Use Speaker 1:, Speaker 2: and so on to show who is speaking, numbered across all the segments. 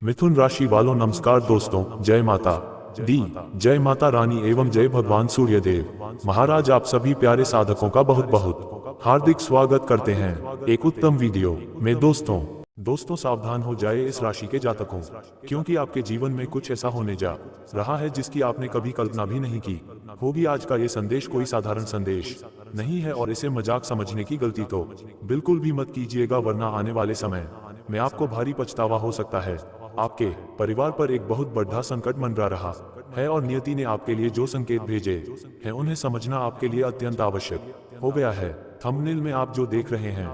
Speaker 1: मिथुन राशि वालों नमस्कार दोस्तों, जय माता दी, जय माता रानी एवं जय भगवान सूर्यदेव महाराज। आप सभी प्यारे साधकों का बहुत बहुत हार्दिक स्वागत करते हैं एक उत्तम वीडियो में। दोस्तों सावधान हो जाए इस राशि के जातकों, क्योंकि आपके जीवन में कुछ ऐसा होने जा रहा है जिसकी आपने कभी कल्पना भी नहीं की होगी। आज का ये संदेश कोई साधारण संदेश नहीं है और इसे मजाक समझने की गलती तो बिल्कुल भी मत कीजिएगा, वरना आने वाले समय में आपको भारी पछतावा हो सकता है। आपके परिवार पर एक बहुत बड़ा संकट मंडरा रहा है और नियति ने आपके लिए जो संकेत भेजे हैं उन्हें समझना आपके लिए अत्यंत आवश्यक हो गया है। थंबनेल में आप जो देख रहे हैं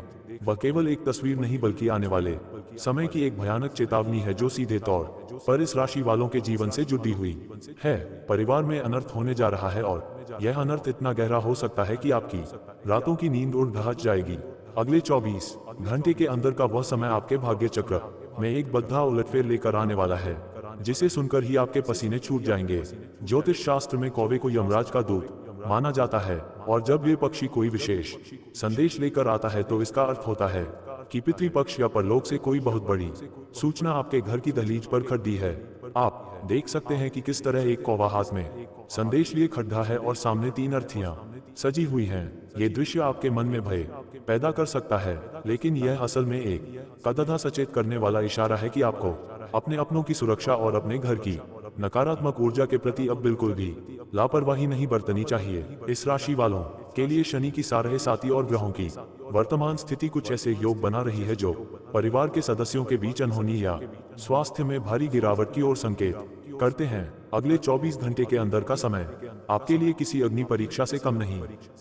Speaker 1: वह केवल एक तस्वीर नहीं बल्कि आने वाले समय की एक भयानक चेतावनी है जो सीधे तौर पर इस राशि वालों के जीवन से जुड़ी हुई है। परिवार में अनर्थ होने जा रहा है और यह अनर्थ इतना गहरा हो सकता है कि आपकी रातों की नींद उड़ दहक जाएगी। अगले 24 घंटे के अंदर का वह समय आपके भाग्य चक्र में एक बद्धा उलटफेर लेकर आने वाला है, जिसे सुनकर ही आपके पसीने छूट जाएंगे। ज्योतिष शास्त्र में कौवे को यमराज का दूत माना जाता है और जब ये पक्षी कोई विशेष संदेश लेकर आता है तो इसका अर्थ होता है कि पितृपक्ष या परलोक से कोई बहुत बड़ी सूचना आपके घर की दहलीज पर खड़ी है। आप देख सकते हैं कि किस तरह एक कौवा हाथ में संदेश लिए खड़ा है और सामने 3 अर्थियां सजी हुई हैं। ये दृश्य आपके मन में भय पैदा कर सकता है, लेकिन यह असल में एक कदधा सचेत करने वाला इशारा है कि आपको अपने अपनों की सुरक्षा और अपने घर की नकारात्मक ऊर्जा के प्रति अब बिल्कुल भी लापरवाही नहीं बरतनी चाहिए। इस राशि वालों के लिए शनि की सारह साथी और ग्रहों की वर्तमान स्थिति कुछ ऐसे योग बना रही है जो परिवार के सदस्यों के बीच अनहोनी या स्वास्थ्य में भारी गिरावट की ओर संकेत करते हैं। अगले 24 घंटे के अंदर का समय आपके लिए किसी अग्नि परीक्षा से कम नहीं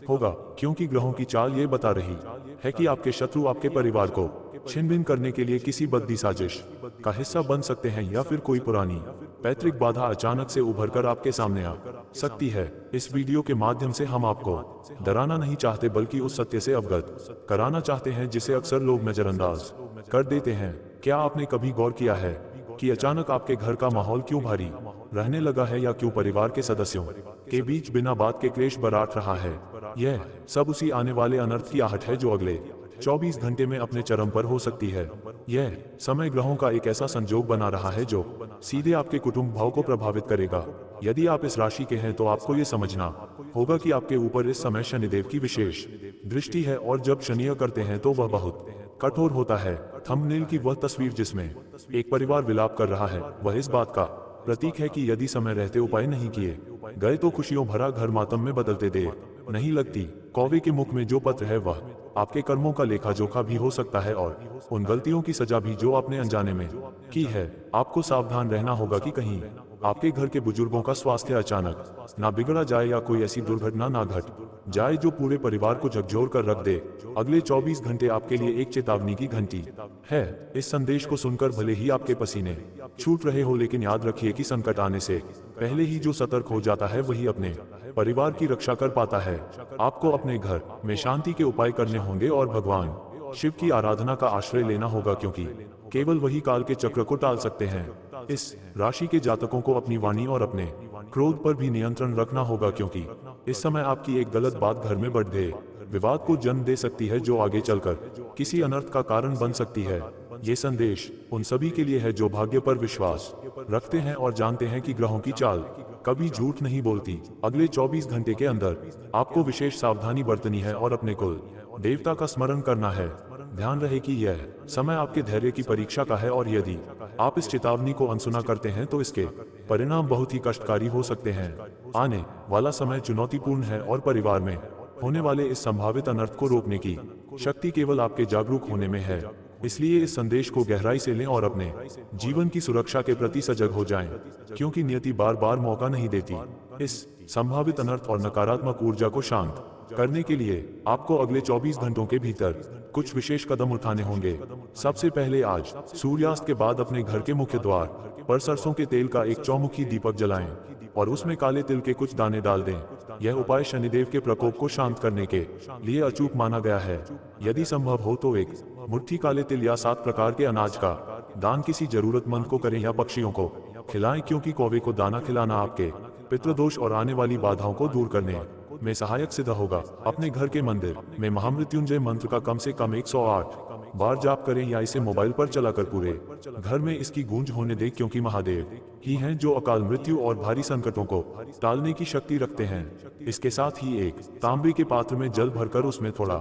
Speaker 1: होगा, क्योंकि ग्रहों की चाल ये बता रही है कि आपके शत्रु आपके परिवार को छिन-भिन करने के लिए किसी बद्दी साजिश का हिस्सा बन सकते हैं, या फिर कोई पुरानी पैतृक बाधा अचानक से उभरकर आपके सामने आ सकती है। इस वीडियो के माध्यम से हम आपको डराना नहीं चाहते, बल्कि उस सत्य से अवगत कराना चाहते हैं जिसे अक्सर लोग नजरअंदाज कर देते हैं। क्या आपने कभी गौर किया है कि अचानक आपके घर का माहौल क्यों भारी रहने लगा है, या क्यों परिवार के सदस्यों के बीच बिना बात के क्लेश बरात रहा है? यह सब उसी आने वाले अनर्थ की आहट है जो अगले 24 घंटे में अपने चरम पर हो सकती है। यह समय ग्रहों का एक ऐसा संजोग बना रहा है जो सीधे आपके कुटुंब भाव को प्रभावित करेगा। यदि आप इस राशि के हैं तो आपको ये समझना होगा कि आपके ऊपर इस समय शनिदेव की विशेष दृष्टि है, और जब शनि करते हैं तो वह बहुत कठोर होता है। थंबनेल की वह तस्वीर जिसमें एक परिवार विलाप कर रहा है वह इस बात का प्रतीक है कि यदि समय रहते उपाय नहीं किए गए तो खुशियों भरा घर मातम में बदलते देर नहीं लगती। कौवे के मुख में जो पत्र है वह आपके कर्मों का लेखा जोखा भी हो सकता है और उन गलतियों की सजा भी जो आपने अनजाने में की है। आपको सावधान रहना होगा कि कहीं आपके घर के बुजुर्गों का स्वास्थ्य अचानक ना बिगड़ा जाए या कोई ऐसी दुर्घटना ना घट जाए जो पूरे परिवार को झकझोर कर रख दे। अगले 24 घंटे आपके लिए एक चेतावनी की घंटी है। इस संदेश को सुनकर भले ही आपके पसीने छूट रहे हो, लेकिन याद रखिए कि संकट आने से पहले ही जो सतर्क हो जाता है वही अपने परिवार की रक्षा कर पाता है। आपको अपने घर में शांति के उपाय करने होंगे और भगवान शिव की आराधना का आश्रय लेना होगा, क्योंकि केवल वही काल के चक्र को टाल सकते हैं। इस राशि के जातकों को अपनी वाणी और अपने क्रोध पर भी नियंत्रण रखना होगा, क्योंकि इस समय आपकी एक गलत बात घर में बढ़े विवाद को जन्म दे सकती है जो आगे चलकर किसी अनर्थ का कारण बन सकती है। ये संदेश उन सभी के लिए है जो भाग्य पर विश्वास रखते हैं और जानते हैं कि ग्रहों की चाल कभी झूठ नहीं बोलती। अगले 24 घंटे के अंदर आपको विशेष सावधानी बरतनी है और अपने कुल देवता का स्मरण करना है। ध्यान रहे कि यह समय आपके धैर्य की परीक्षा का है, और यदि आप इस चेतावनी को अनसुना करते हैं तो इसके परिणाम बहुत ही कष्टकारी हो सकते हैं। आने वाला समय चुनौतीपूर्ण है और परिवार में होने वाले इस संभावित अनर्थ को रोकने की शक्ति केवल आपके जागरूक होने में है। इसलिए इस संदेश को गहराई से लें और अपने जीवन की सुरक्षा के प्रति सजग हो जाएं, क्योंकि नियति बार बार मौका नहीं देती। इस संभावित अनर्थ और नकारात्मक ऊर्जा को शांत करने के लिए आपको अगले 24 घंटों के भीतर कुछ विशेष कदम उठाने होंगे। सबसे पहले आज सूर्यास्त के बाद अपने घर के मुख्य द्वार पर सरसों के तेल का एक चौमुखी दीपक जलाएं और उसमें काले तिल के कुछ दाने डाल दें। यह उपाय शनिदेव के प्रकोप को शांत करने के लिए अचूक माना गया है। यदि संभव हो तो एक मुट्ठी काले तिल या 7 प्रकार के अनाज का दान किसी जरूरतमंद को करें या पक्षियों को खिलाएं, क्योंकि कौवे को दाना खिलाना आपके पितृदोष और आने वाली बाधाओं को दूर करने में सहायक सिद्ध होगा। अपने घर के मंदिर में महामृत्युंजय मंत्र का कम से कम 108 बार जाप करें या इसे मोबाइल पर चलाकर पूरे घर में इसकी गूंज होने दें, क्योंकि महादेव ही हैं जो अकाल मृत्यु और भारी संकटों को टालने की शक्ति रखते हैं। इसके साथ ही एक तांबे के पात्र में जल भरकर उसमें थोड़ा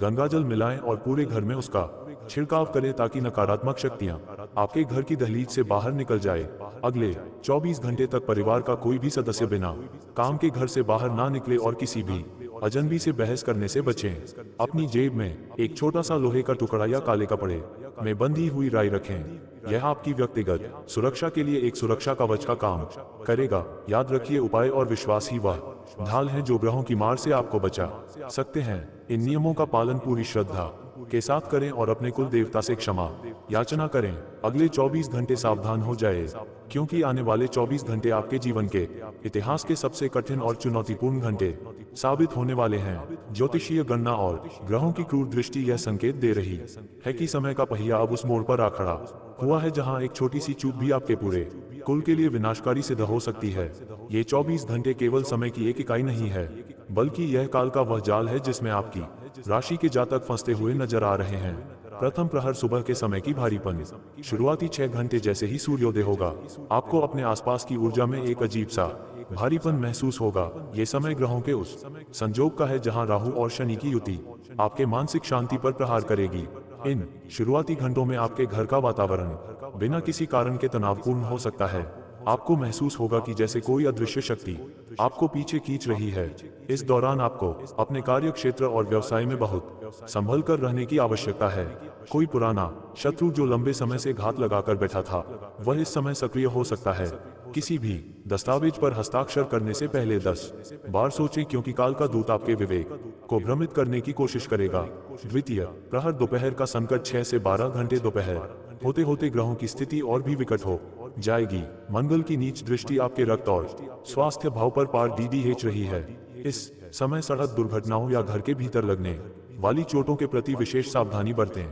Speaker 1: गंगा जल मिलाएं और पूरे घर में उसका छिड़काव करें, ताकि नकारात्मक शक्तियां आपके घर की दहलीज से बाहर निकल जाए। अगले 24 घंटे तक परिवार का कोई भी सदस्य बिना काम के घर से बाहर ना निकले और किसी भी अजनबी से बहस करने से बचें। अपनी जेब में एक छोटा सा लोहे का टुकड़ा या काले कपड़े में बंधी हुई राई रखें। यह आपकी व्यक्तिगत सुरक्षा के लिए एक सुरक्षा कवच का काम करेगा। याद रखिए, उपाय और विश्वास ही वह ढाल है जो ग्रहों की मार से आपको बचा सकते हैं। इन नियमों का पालन पूरी श्रद्धा के साथ करें और अपने कुल देवता से क्षमा याचना करें। अगले 24 घंटे सावधान हो जाए, क्योंकि आने वाले 24 घंटे आपके जीवन के इतिहास के सबसे कठिन और चुनौतीपूर्ण घंटे साबित होने वाले हैं। ज्योतिषीय गणना और ग्रहों की क्रूर दृष्टि यह संकेत दे रही है कि समय का पहिया अब उस मोड़ पर आ खड़ा हुआ है जहां एक छोटी सी चूक भी आपके पूरे कुल के लिए विनाशकारी सिद्ध हो सकती है। ये 24 घंटे केवल समय की एक इकाई नहीं है, बल्कि यह काल का वह जाल है जिसमें आपकी राशि के जातक फंसते हुए नजर आ रहे हैं। प्रथम प्रहर सुबह के समय की भारीपन शुरुआती 6 घंटे जैसे ही सूर्योदय होगा, आपको अपने आसपास की ऊर्जा में एक अजीब सा भारीपन महसूस होगा। ये समय ग्रहों के उस संजोग का है जहां राहु और शनि की युति आपके मानसिक शांति पर प्रहार करेगी। इन शुरुआती घंटों में आपके घर का वातावरण बिना किसी कारण के तनावपूर्ण हो सकता है। आपको महसूस होगा कि जैसे कोई अदृश्य शक्ति आपको पीछे खींच रही है। इस दौरान आपको अपने कार्य क्षेत्र और व्यवसाय में बहुत संभल कर रहने की आवश्यकता है। कोई पुराना शत्रु जो लंबे समय से घात लगाकर बैठा था, वह इस समय सक्रिय हो सकता है। किसी भी दस्तावेज पर हस्ताक्षर करने से पहले 10 बार सोचें, क्योंकि काल का दूत आपके विवेक को भ्रमित करने की कोशिश करेगा। द्वितीय प्रहर दोपहर का संकट 6 से 12 घंटे दोपहर होते होते ग्रहों की स्थिति और भी विकट हो जाएगी। मंगल की नीच दृष्टि आपके रक्त और स्वास्थ्य भाव पर पार DDH रही है। इस समय सड़क दुर्घटनाओं या घर के भीतर लगने वाली चोटों के प्रति विशेष सावधानी बरतें।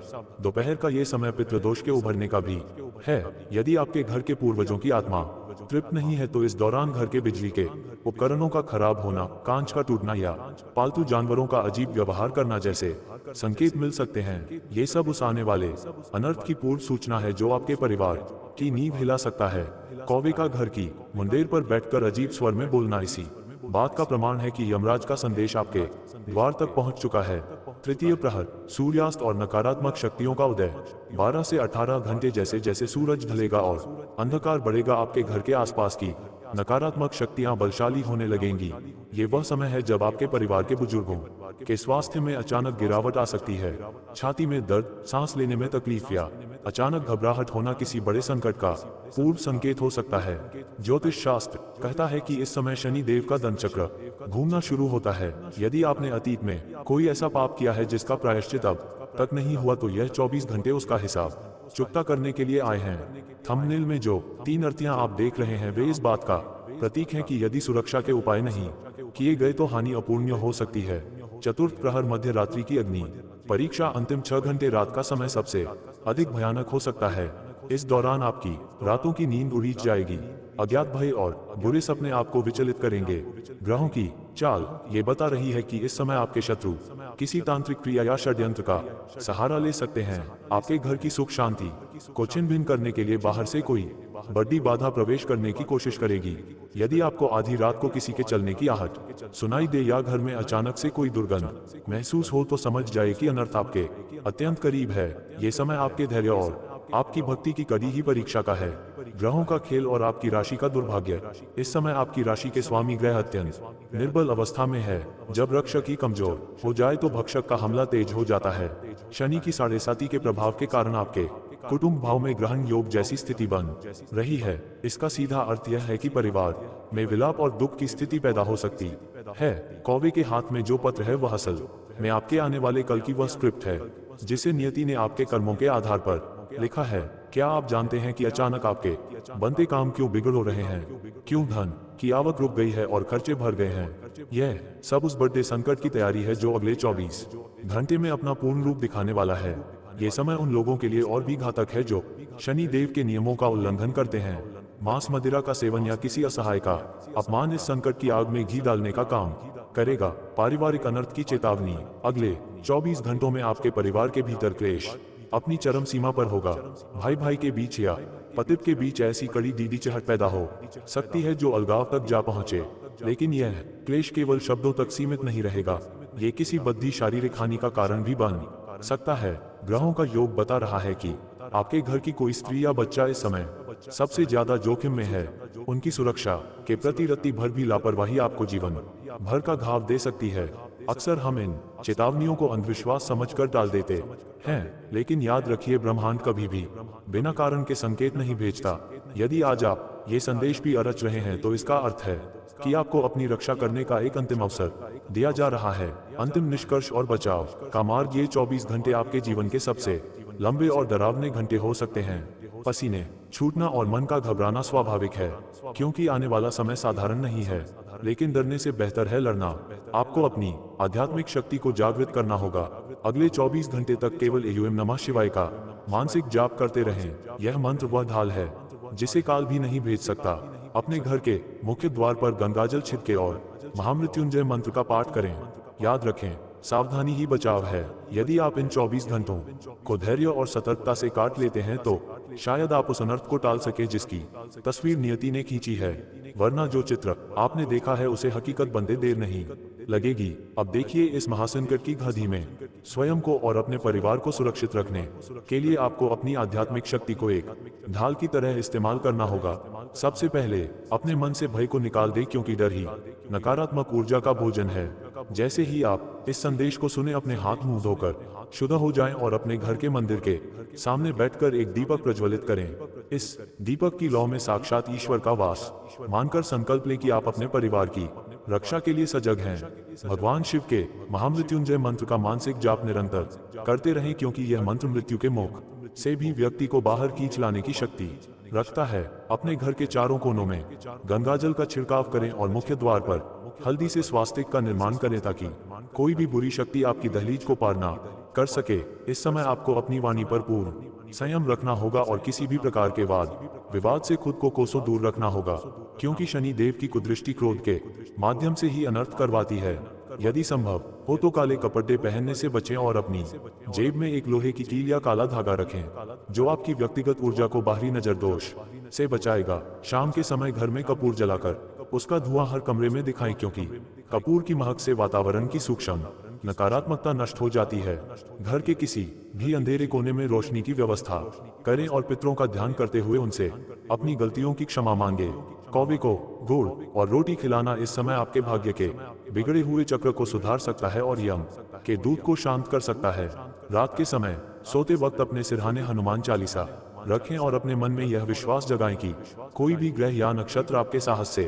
Speaker 1: दोपहर का ये समय पितृदोष के उभरने का भी है। यदि आपके घर के पूर्वजों की आत्मा तृप्त नहीं है, तो इस दौरान घर के बिजली के उपकरणों का खराब होना, कांच का टूटना या पालतू जानवरों का अजीब व्यवहार करना जैसे संकेत मिल सकते हैं। ये सब उस आने वाले अनर्थ की पूर्व सूचना है जो आपके परिवार की नींव हिला सकता है। कौवे का घर की मुंडेर पर बैठकर अजीब स्वर में बोलना इसी बात का प्रमाण है कि यमराज का संदेश आपके द्वार तक पहुंच चुका है। तृतीय प्रहर सूर्यास्त और नकारात्मक शक्तियों का उदय 12 से 18 घंटे जैसे जैसे सूरज ढलेगा और अंधकार बढ़ेगा, आपके घर के आसपास की नकारात्मक शक्तियां बलशाली होने लगेंगी। ये वह समय है जब आपके परिवार के बुजुर्गों के स्वास्थ्य में अचानक गिरावट आ सकती है। छाती में दर्द, सांस लेने में तकलीफ या अचानक घबराहट होना किसी बड़े संकट का पूर्व संकेत हो सकता है। ज्योतिष शास्त्र कहता है कि इस समय शनि देव का दंड चक्र घूमना शुरू होता है। यदि आपने अतीत में कोई ऐसा पाप किया है जिसका प्रायश्चित अब तक नहीं हुआ, तो यह 24 घंटे उसका हिसाब चुकता करने के लिए आए हैं। थंबनेल में जो 3 अर्थियां आप देख रहे हैं, वे इस बात का प्रतीक हैं कि यदि सुरक्षा के उपाय नहीं किए गए तो हानि अपूर्णीय हो सकती है। चतुर्थ प्रहर मध्य रात्रि की अग्नि परीक्षा अंतिम 6 घंटे रात का समय सबसे अधिक भयानक हो सकता है। इस दौरान आपकी रातों की नींद उड़ जाएगी। अज्ञात भय और बुरे सपने आपको विचलित करेंगे। ग्रहों की चाल ये बता रही है कि इस समय आपके शत्रु किसी तांत्रिक क्रिया या षड्यंत्र का सहारा ले सकते हैं। आपके घर की सुख शांति को छिन्न भिन्न करने के लिए बाहर से कोई बड़ी बाधा प्रवेश करने की कोशिश करेगी। यदि आपको आधी रात को किसी के चलने की आहट सुनाई दे या घर में अचानक से कोई दुर्गंध महसूस हो, तो समझ जाए कि अनर्थ आपके अत्यंत करीब है। ये समय आपके धैर्य और आपकी भक्ति की कड़ी ही परीक्षा का है। ग्रहों का खेल और आपकी राशि का दुर्भाग्य। इस समय आपकी राशि के स्वामी ग्रह अत्यंत निर्बल अवस्था में है। जब रक्षक ही कमजोर हो जाए तो भक्षक का हमला तेज हो जाता है। शनि की 7.5 के प्रभाव के कारण आपके कुटुंब भाव में ग्रहण योग जैसी स्थिति बन रही है। इसका सीधा अर्थ यह है कि परिवार में विलाप और दुख की स्थिति पैदा हो सकती है। कौवे के हाथ में जो पत्र है वह असल में आपके आने वाले कल की वह स्क्रिप्ट है जिसे नियति ने आपके कर्मों के आधार पर लिखा है। क्या आप जानते हैं कि अचानक आपके बनते काम क्यों बिगड़ रहे हैं? क्यों धन की आवक रुक गई है और खर्चे भर गए हैं? यह सब उस बड़े संकट की तैयारी है जो अगले 24 घंटे में अपना पूर्ण रूप दिखाने वाला है। ये समय उन लोगों के लिए और भी घातक है जो शनि देव के नियमों का उल्लंघन करते हैं। मांस मदिरा का सेवन या किसी असहाय का अपमान इस संकट की आग में घी डालने का काम करेगा। पारिवारिक अनर्थ की चेतावनी। अगले 24 घंटों में आपके परिवार के भीतर क्लेश अपनी चरम सीमा पर होगा। भाई भाई के बीच या पतित के बीच ऐसी कड़ी दीदी चहट पैदा हो सकती है जो अलगाव तक जा पहुंचे। लेकिन यह क्लेश केवल शब्दों तक सीमित नहीं रहेगा, ये किसी बद्धी शारीरिक हानि का कारण भी बन सकता है। ग्रहों का योग बता रहा है कि आपके घर की कोई स्त्री या बच्चा इस समय सबसे ज्यादा जोखिम में है। उनकी सुरक्षा के प्रति रत्ती भर भी लापरवाही आपको जीवन भर का घाव दे सकती है। अक्सर हम इन चेतावनियों को अंधविश्वास समझकर टाल देते हैं, लेकिन याद रखिए, ब्रह्मांड कभी भी बिना कारण के संकेत नहीं भेजता। यदि आज आप ये संदेश भी अरच रहे हैं तो इसका अर्थ है कि आपको अपनी रक्षा करने का एक अंतिम अवसर दिया जा रहा है। अंतिम निष्कर्ष और बचाव का मार्ग। ये 24 घंटे आपके जीवन के सबसे लंबे और डरावने घंटे हो सकते हैं। पसीने छूटना और मन का घबराना स्वाभाविक है, क्योंकि आने वाला समय साधारण नहीं है। लेकिन डरने से बेहतर है लड़ना। आपको अपनी आध्यात्मिक शक्ति को जागृत करना होगा। अगले 24 घंटे तक केवल एयूएम नमः शिवाय का मानसिक जाप करते रहें। यह मंत्र वह ढाल है जिसे काल भी नहीं भेज सकता। अपने घर के मुख्य द्वार पर गंगाजल छिड़के और महामृत्युंजय मंत्र का पाठ करें। याद रखें, सावधानी ही बचाव है। यदि आप इन 24 घंटों को धैर्य और सतर्कता से काट लेते हैं तो शायद आप उस अनर्थ को टाल सके जिसकी तस्वीर नियति ने खींची है। वरना जो चित्र आपने देखा है उसे हकीकत बनते देर नहीं लगेगी। अब देखिए, इस महासंकट की घड़ी में स्वयं को और अपने परिवार को सुरक्षित रखने के लिए आपको अपनी आध्यात्मिक शक्ति को एक ढाल की तरह इस्तेमाल करना होगा। सबसे पहले अपने मन से भय को निकाल दें, क्योंकि डर ही नकारात्मक ऊर्जा का भोजन है। जैसे ही आप इस संदेश को सुने, अपने हाथ मुंह धोकर शुद्ध हो जाएं और अपने घर के मंदिर के सामने बैठकर एक दीपक प्रज्वलित करें। इस दीपक की लौ में साक्षात ईश्वर का वास मानकर संकल्प लें कि आप अपने परिवार की रक्षा के लिए सजग हैं। भगवान शिव के महामृत्युंजय मंत्र का मानसिक जाप निरंतर करते रहें, क्योंकि यह मंत्र मृत्यु के मुख से भी व्यक्ति को बाहर खींच लाने की शक्ति रखता है। अपने घर के चारों कोनों में गंगाजल का छिड़काव करें और मुख्य द्वार पर हल्दी से स्वास्तिक का निर्माण करें, ताकि कोई भी बुरी शक्ति आपकी दहलीज को पार ना कर सके। इस समय आपको अपनी वाणी पर पूर्ण संयम रखना होगा और किसी भी प्रकार के वाद विवाद से खुद को कोसों दूर रखना होगा, क्योंकि शनि देव की कुदृष्टि क्रोध के माध्यम से ही अनर्थ करवाती है। यदि संभव हो तो काले कपड़े पहनने से बचें और अपनी जेब में एक लोहे की कील या काला धागा रखें, जो आपकी व्यक्तिगत ऊर्जा को बाहरी नजर दोष से बचाएगा। शाम के समय घर में कपूर जलाकर उसका धुआं हर कमरे में दिखाएं, क्योंकि कपूर की महक से वातावरण की सूक्ष्म नकारात्मकता नष्ट हो जाती है। घर के किसी भी अंधेरे कोने में रोशनी की व्यवस्था करें और पितरों का ध्यान करते हुए उनसे अपनी गलतियों की क्षमा मांगे। कौवे को गुड़ और रोटी खिलाना इस समय आपके भाग्य के बिगड़े हुए चक्र को सुधार सकता है और यम के दूत को शांत कर सकता है। रात के समय सोते वक्त अपने सिरहाने हनुमान चालीसा रखें और अपने मन में यह विश्वास जगाएं कि कोई भी ग्रह या नक्षत्र आपके साहस से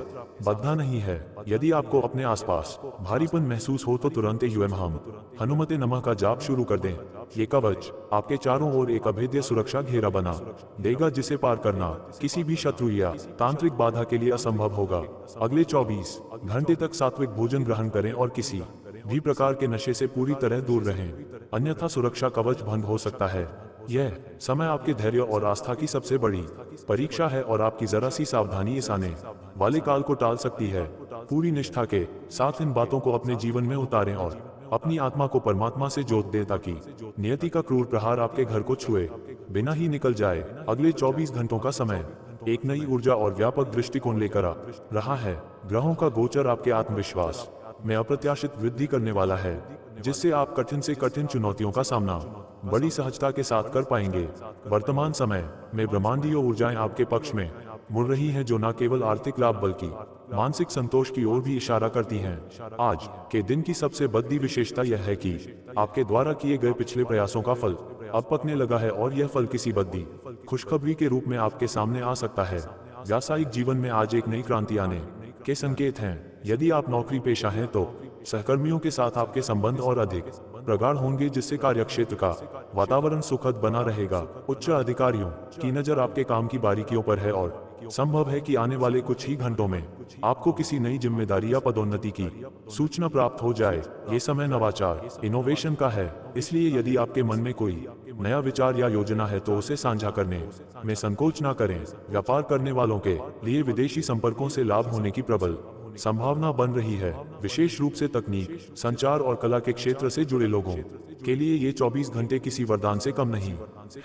Speaker 1: बंधा नहीं है। यदि आपको अपने आसपास भारीपन महसूस हो तो तुरंत एयूएम हनुमते नमः का जाप शुरू कर दें। ये कवच आपके चारों ओर एक अभेद्य सुरक्षा घेरा बना देगा, जिसे पार करना किसी भी शत्रु या तांत्रिक बाधा के लिए असंभव होगा। अगले 24 घंटे तक सात्विक भोजन ग्रहण करें और किसी भी प्रकार के नशे से पूरी तरह दूर रहें, अन्यथा सुरक्षा कवच भंग हो सकता है। यह समय आपके धैर्य और आस्था की सबसे बड़ी परीक्षा है और आपकी जरा सी सावधानी इस आने वाले काल को टाल सकती है। पूरी निष्ठा के साथ इन बातों को अपने जीवन में उतारें और अपनी आत्मा को परमात्मा से जोत दें, ताकि नियति का क्रूर प्रहार आपके घर को छुए बिना ही निकल जाए। अगले 24 घंटों का समय एक नई ऊर्जा और व्यापक दृष्टिकोण लेकर आ रहा है। ग्रहों का गोचर आपके आत्मविश्वास में अप्रत्याशित वृद्धि करने वाला है, जिससे आप कठिन से कठिन चुनौतियों का सामना बड़ी सहजता के साथ कर पाएंगे। वर्तमान समय में ब्रह्मांडीय ऊर्जाएं आपके पक्ष में मुड़ रही हैं, जो न केवल आर्थिक लाभ बल्कि मानसिक संतोष की ओर भी इशारा करती हैं। आज के दिन की सबसे बड़ी विशेषता यह है कि आपके द्वारा किए गए पिछले प्रयासों का फल अब पकने लगा है और यह फल किसी बड़ी खुशखबरी के रूप में आपके सामने आ सकता है। व्यावसायिक जीवन में आज एक नई क्रांति आने के संकेत हैं। यदि आप नौकरी पेशा हैं तो सहकर्मियों के साथ आपके संबंध और अधिक प्रगाढ़ होंगे, जिससे कार्यक्षेत्र का वातावरण सुखद बना रहेगा। उच्च अधिकारियों की नजर आपके काम की बारीकियों पर है और संभव है कि आने वाले कुछ ही घंटों में आपको किसी नई जिम्मेदारी या पदोन्नति की सूचना प्राप्त हो जाए। ये समय नवाचार इनोवेशन का है, इसलिए यदि आपके मन में कोई नया विचार या योजना है तो उसे साझा करने में संकोच न करें। व्यापार करने वालों के लिए विदेशी संपर्कों से लाभ होने की प्रबल संभावना बन रही है। विशेष रूप से तकनीक, संचार और कला के क्षेत्र से जुड़े लोगों के लिए ये 24 घंटे किसी वरदान से कम नहीं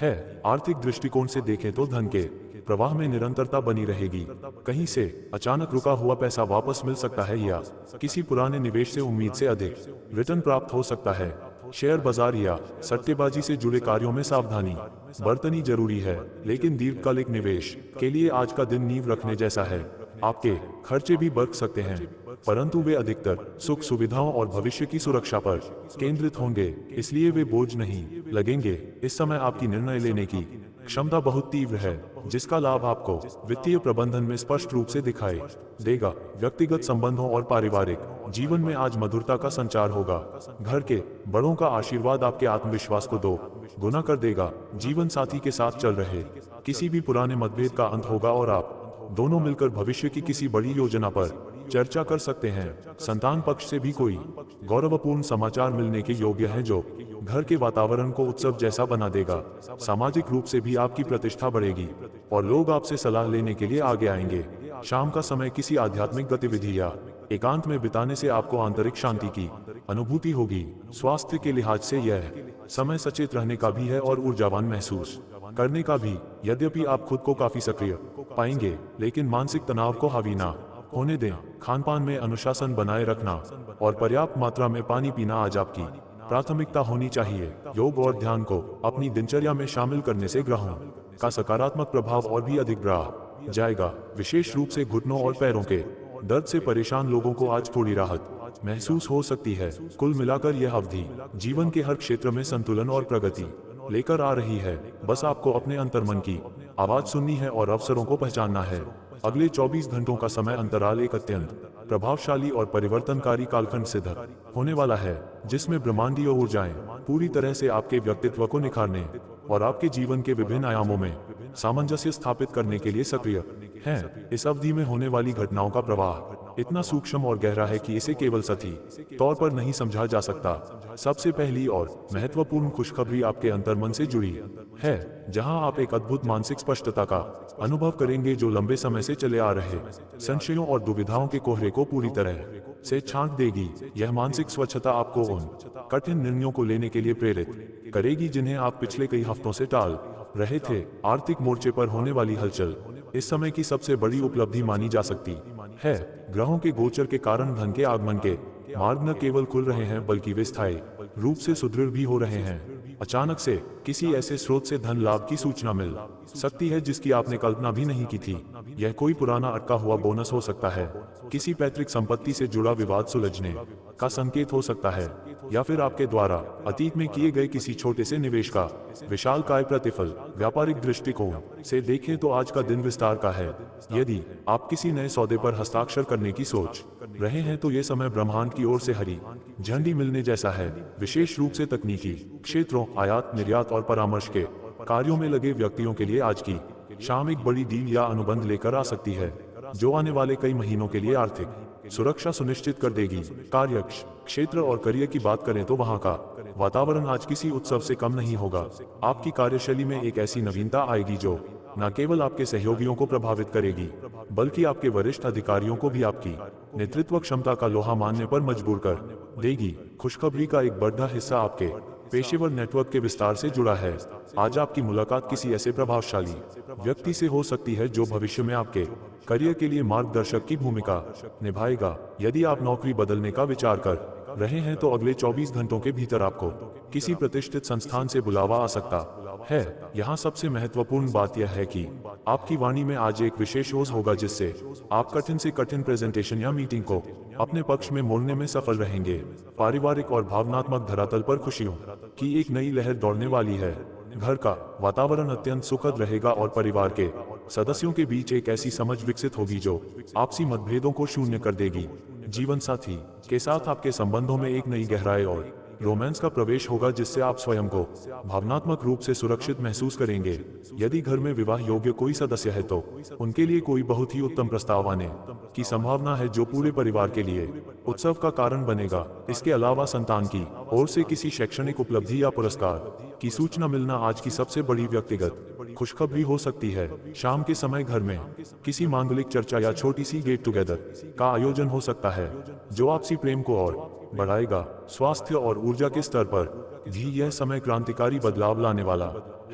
Speaker 1: है। आर्थिक दृष्टिकोण से देखें तो धन के प्रवाह में निरंतरता बनी रहेगी। कहीं से अचानक रुका हुआ पैसा वापस मिल सकता है या किसी पुराने निवेश से उम्मीद से अधिक रिटर्न प्राप्त हो सकता है। शेयर बाजार या सट्टेबाजी से जुड़े कार्यों में सावधानी बरतनी जरूरी है, लेकिन दीर्घकालिक निवेश के लिए आज का दिन नींव रखने जैसा है। आपके खर्चे भी बढ़ सकते हैं, परंतु वे अधिकतर सुख सुविधाओं और भविष्य की सुरक्षा पर केंद्रित होंगे, इसलिए वे बोझ नहीं लगेंगे। इस समय आपकी निर्णय लेने की क्षमता बहुत तीव्र है, जिसका लाभ आपको वित्तीय प्रबंधन में स्पष्ट रूप से दिखाई देगा। व्यक्तिगत संबंधों और पारिवारिक जीवन में आज मधुरता का संचार होगा। घर के बड़ों का आशीर्वाद आपके आत्मविश्वास को 2 गुना कर देगा। जीवन साथी के साथ चल रहे किसी भी पुराने मतभेद का अंत होगा और आप दोनों मिलकर भविष्य की किसी बड़ी योजना पर चर्चा कर सकते हैं। संतान पक्ष से भी कोई गौरवपूर्ण समाचार मिलने के योग्य है, जो घर के वातावरण को उत्सव जैसा बना देगा। सामाजिक रूप से भी आपकी प्रतिष्ठा बढ़ेगी और लोग आपसे सलाह लेने के लिए आगे आएंगे। शाम का समय किसी आध्यात्मिक गतिविधि या एकांत में बिताने से आपको आंतरिक शांति की अनुभूति होगी। स्वास्थ्य के लिहाज से यह समय सचेत रहने का भी है और ऊर्जावान महसूस करने का भी। यद्यपि आप खुद को काफी सक्रिय पाएंगे, लेकिन मानसिक तनाव को हावी ना होने दें। खानपान में अनुशासन बनाए रखना और पर्याप्त मात्रा में पानी पीना आज आपकी प्राथमिकता होनी चाहिए। योग और ध्यान को अपनी दिनचर्या में शामिल करने से ग्रहों का सकारात्मक प्रभाव और भी अधिक बढ़ जाएगा। विशेष रूप से घुटनों और पैरों के दर्द से परेशान लोगों को आज थोड़ी राहत महसूस हो सकती है। कुल मिलाकर यह अवधि जीवन के हर क्षेत्र में संतुलन और प्रगति लेकर आ रही है। बस आपको अपने अंतर्मन की आवाज सुननी है और अवसरों को पहचानना है। अगले 24 घंटों का समय अंतराल एक अत्यंत प्रभावशाली और परिवर्तनकारी कालखंड सिद्ध होने वाला है, जिसमें ब्रह्मांडीय ऊर्जाएं पूरी तरह से आपके व्यक्तित्व को निखारने और आपके जीवन के विभिन्न आयामों में सामंजस्य स्थापित करने के लिए सक्रिय हैं। इस अवधि में होने वाली घटनाओं का प्रवाह इतना सूक्ष्म और गहरा है कि इसे केवल सतही तौर पर नहीं समझा जा सकता। सबसे पहली और महत्वपूर्ण खुशखबरी आपके अंतर्मन से जुड़ी है, जहां आप एक अद्भुत मानसिक स्पष्टता का अनुभव करेंगे जो लंबे समय से चले आ रहे संशयों और दुविधाओं के कोहरे को पूरी तरह से छांट देगी। यह मानसिक स्वच्छता आपको उन कठिन निर्णयों को लेने के लिए प्रेरित करेगी जिन्हें आप पिछले कई हफ्तों से टाल रहे थे। आर्थिक मोर्चे पर होने वाली हलचल इस समय की सबसे बड़ी उपलब्धि मानी जा सकती है। ग्रहों के गोचर के कारण धन के आगमन के मार्ग न केवल खुल रहे हैं, बल्कि वे स्थायी रूप से सुदृढ़ भी हो रहे हैं। अचानक से किसी ऐसे स्रोत से धन लाभ की सूचना मिल सकती है जिसकी आपने कल्पना भी नहीं की थी। यह कोई पुराना अटका हुआ बोनस हो सकता है, किसी पैतृक संपत्ति से जुड़ा विवाद सुलझने का संकेत हो सकता है, या फिर आपके द्वारा अतीत में किए गए किसी छोटे से निवेश का विशालकाय प्रतिफल। व्यापारिक दृष्टिकोण से देखें तो आज का दिन विस्तार का है। यदि आप किसी नए सौदे पर हस्ताक्षर करने की सोच रहे हैं तो यह समय ब्रह्मांड की ओर से हरी झंडी मिलने जैसा है। विशेष रूप से तकनीकी क्षेत्रों, आयात निर्यात और परामर्श के कार्यों में लगे व्यक्तियों के लिए आज की शाम एक बड़ी डील या अनुबंध लेकर आ सकती है, जो आने वाले कई महीनों के लिए आर्थिक सुरक्षा सुनिश्चित कर देगी। कार्य क्षेत्र और करियर की बात करें तो वहां का वातावरण आज किसी उत्सव से कम नहीं होगा। आपकी कार्यशैली में एक ऐसी नवीनता आएगी जो न केवल आपके सहयोगियों को प्रभावित करेगी, बल्कि आपके वरिष्ठ अधिकारियों को भी आपकी नेतृत्व क्षमता का लोहा मानने पर मजबूर कर देगी। खुशखबरी का एक बड़ा हिस्सा आपके पेशेवर नेटवर्क के विस्तार से जुड़ा है। आज आपकी मुलाकात किसी ऐसे प्रभावशाली व्यक्ति से हो सकती है जो भविष्य में आपके करियर के लिए मार्गदर्शक की भूमिका निभाएगा। यदि आप नौकरी बदलने का विचार कर रहे हैं तो अगले 24 घंटों के भीतर आपको किसी प्रतिष्ठित संस्थान से बुलावा आ सकता है। यहाँ सबसे महत्वपूर्ण बात यह है कि आपकी वाणी में आज एक विशेष ओज होगा जिससे आप कठिन से कठिन प्रेजेंटेशन या मीटिंग को अपने पक्ष में मोड़ने में सफल रहेंगे। पारिवारिक और भावनात्मक धरातल पर खुशियों की एक नई लहर दौड़ने वाली है। घर का वातावरण अत्यंत सुखद रहेगा और परिवार के सदस्यों के बीच एक ऐसी समझ विकसित होगी जो आपसी मतभेदों को शून्य कर देगी। जीवन साथी के साथ आपके संबंधों में एक नई गहराई और रोमांस का प्रवेश होगा जिससे आप स्वयं को भावनात्मक रूप से सुरक्षित महसूस करेंगे। यदि घर में विवाह योग्य कोई सदस्य है तो उनके लिए कोई बहुत ही उत्तम प्रस्ताव आने की संभावना है जो पूरे परिवार के लिए उत्सव का कारण बनेगा। इसके अलावा संतान की ओर से किसी शैक्षणिक उपलब्धि या पुरस्कार की सूचना मिलना आज की सबसे बड़ी व्यक्तिगत खुशखबरी हो सकती है। शाम के समय घर में किसी मांगलिक चर्चा या छोटी सी गेट टुगेदर का आयोजन हो सकता है जो आपसी प्रेम को और बढ़ाएगा। स्वास्थ्य और ऊर्जा के स्तर पर भी यह समय क्रांतिकारी बदलाव लाने वाला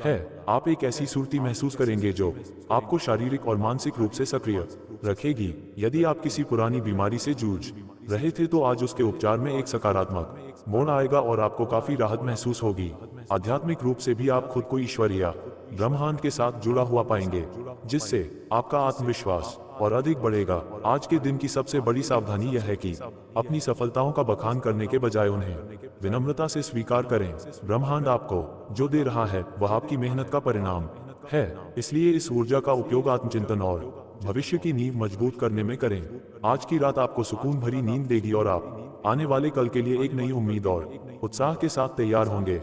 Speaker 1: है। आप एक ऐसी सुर्ती महसूस करेंगे जो आपको शारीरिक और मानसिक रूप से सक्रिय रखेगी। यदि आप किसी पुरानी बीमारी से जूझ रहे थे तो आज उसके उपचार में एक सकारात्मक मोड़ आएगा और आपको काफी राहत महसूस होगी। आध्यात्मिक रूप से भी आप खुद को ईश्वर या ब्रह्मांड के साथ जुड़ा हुआ पाएंगे, जिससे आपका आत्मविश्वास और अधिक बढ़ेगा। आज के दिन की सबसे बड़ी सावधानी यह है कि अपनी सफलताओं का बखान करने के बजाय उन्हें विनम्रता से स्वीकार करें। ब्रह्मांड आपको जो दे रहा है वह आपकी मेहनत का परिणाम है, इसलिए इस ऊर्जा का उपयोग आत्मचिंतन और भविष्य की नींव मजबूत करने में करें। आज की रात आपको सुकून भरी नींद देगी और आप आने वाले कल के लिए एक नई उम्मीद और उत्साह के साथ तैयार होंगे।